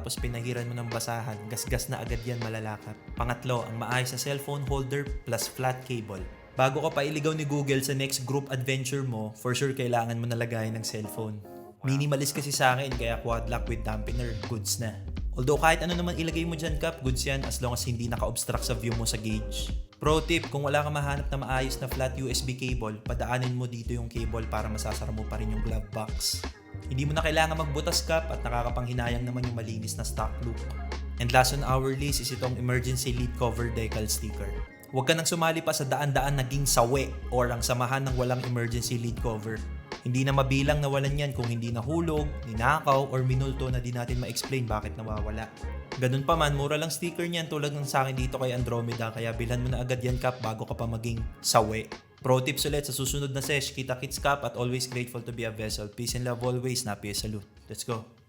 tapos pinahiran mo ng basahan, gasgas na agad yan malalakap. Pangatlo, ang maayos na cellphone holder plus flat cable. Bago ka pa iligaw ni Google sa next group adventure mo, for sure kailangan mo nalagayan ng cellphone. Minimalist kasi sa akin, kaya quad lock with dampener, goods na. Although kahit ano naman ilagay mo dyan, Kap, goods yan as long as hindi naka-obstruct sa view mo sa gauge. Pro tip, kung wala ka mahanap na maayos na flat USB cable, padaanin mo dito yung cable para masasara mo pa rin yung glove box. Hindi mo na kailangan magbutas, Kap, at nakakapanghinayang naman yung malinis na stock loop. And last on our list is itong emergency lead cover decal sticker. Huwag ka nang sumali pa sa daan-daan naging sawi or ang samahan ng walang emergency lead cover. Hindi na mabilang nawalan yan kung hindi nahulog, ninakaw, or minulto na di natin ma-explain bakit nawawala. Ganun pa man, mura lang sticker niyan tulad ng sa akin dito kay Andromeda, kaya bilhan mo na agad yan, Kap, bago ka pa maging sawi. Pro tips ulit sa susunod na sesh, kita kits, Kap, at always grateful to be a vessel. Peace and love always, Napi Salute. Let's go!